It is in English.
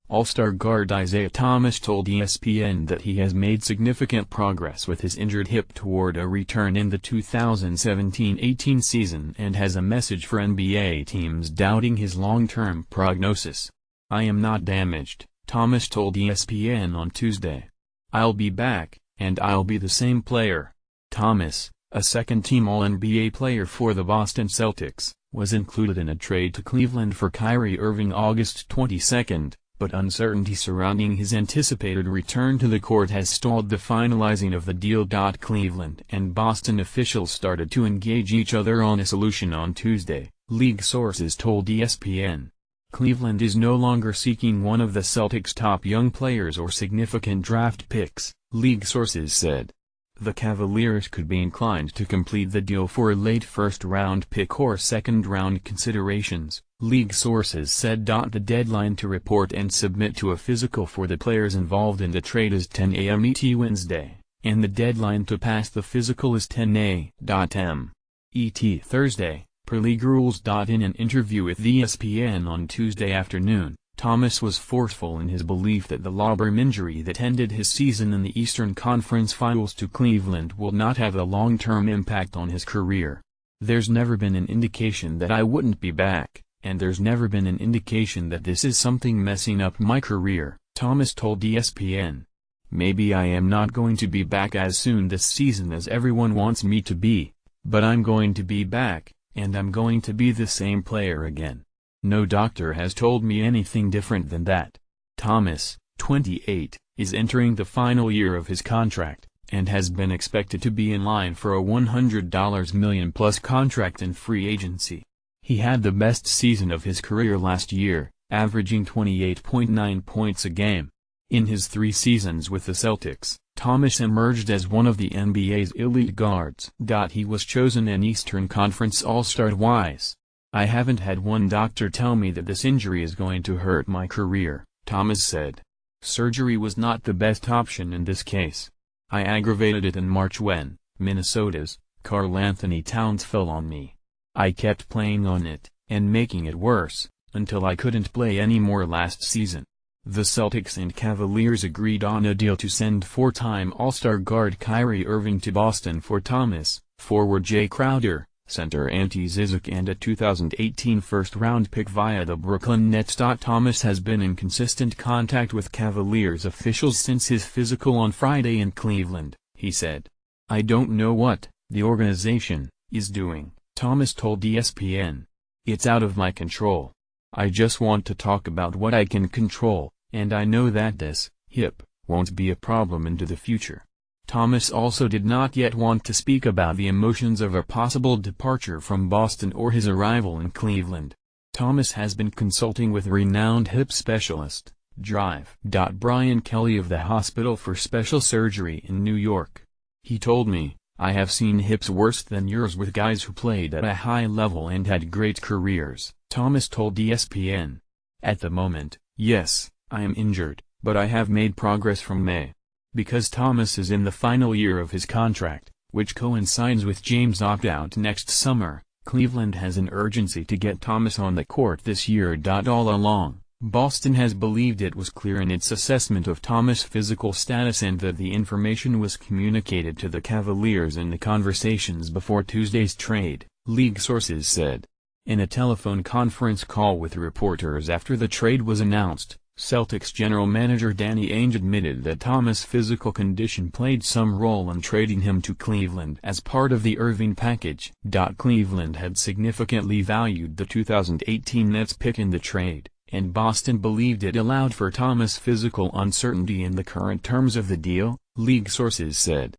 All-Star guard Isaiah Thomas told ESPN that he has made significant progress with his injured hip toward a return in the 2017-18 season and has a message for NBA teams doubting his long-term prognosis. "I am not damaged," Thomas told ESPN on Tuesday. "I'll be back, and I'll be the same player." Thomas, a second-team All-NBA player for the Boston Celtics, was included in a trade to Cleveland for Kyrie Irving August 22, but uncertainty surrounding his anticipated return to the court has stalled the finalizing of the deal. Cleveland and Boston officials started to engage each other on a solution on Tuesday, league sources told ESPN. Cleveland is no longer seeking one of the Celtics' top young players or significant draft picks, league sources said. The Cavaliers could be inclined to complete the deal for a late first-round pick or second-round considerations, league sources said. The deadline to report and submit to a physical for the players involved in the trade is 10 a.m. ET Wednesday, and the deadline to pass the physical is 10 a.m. ET Thursday, per league rules. In an interview with ESPN on Tuesday afternoon, Thomas was forceful in his belief that the labrum injury that ended his season in the Eastern Conference Finals to Cleveland will not have a long-term impact on his career. "There's never been an indication that I wouldn't be back, and there's never been an indication that this is something messing up my career," Thomas told ESPN. "Maybe I am not going to be back as soon this season as everyone wants me to be, but I'm going to be back, and I'm going to be the same player again. No doctor has told me anything different than that." Thomas, 28, is entering the final year of his contract, and has been expected to be in line for a $100 million-plus contract in free agency. He had the best season of his career last year, averaging 28.9 points a game. In his 3 seasons with the Celtics, Thomas emerged as one of the NBA's elite guards. He was chosen an Eastern Conference All-Star twice. "I haven't had one doctor tell me that this injury is going to hurt my career," Thomas said. "Surgery was not the best option in this case. I aggravated it in March when Minnesota's Karl Anthony Towns fell on me. I kept playing on it, and making it worse, until I couldn't play anymore last season." The Celtics and Cavaliers agreed on a deal to send 4-time All-Star guard Kyrie Irving to Boston for Thomas, forward Jay Crowder, center Ante Zizic and a 2018 first-round pick via the Brooklyn Nets. Thomas has been in consistent contact with Cavaliers officials since his physical on Friday in Cleveland, he said. "I don't know what the organization is doing," Thomas told ESPN. "It's out of my control. I just want to talk about what I can control, and I know that this hip won't be a problem into the future." Thomas also did not yet want to speak about the emotions of a possible departure from Boston or his arrival in Cleveland. Thomas has been consulting with renowned hip specialist, Brian Kelly of the Hospital for Special Surgery in New York. He told me, "I have seen hips worse than yours with guys who played at a high level and had great careers," Thomas told ESPN. "At the moment, yes, I am injured, but I have made progress from May." Because Thomas is in the final year of his contract, which coincides with James' opt-out next summer, Cleveland has an urgency to get Thomas on the court this year. All along, Boston has believed it was clear in its assessment of Thomas' physical status and that the information was communicated to the Cavaliers in the conversations before Tuesday's trade, league sources said. In a telephone conference call with reporters after the trade was announced, Celtics general manager Danny Ainge admitted that Thomas' physical condition played some role in trading him to Cleveland as part of the Irving package. Cleveland had significantly valued the 2018 Nets pick in the trade, and Boston believed it allowed for Thomas' physical uncertainty in the current terms of the deal, league sources said.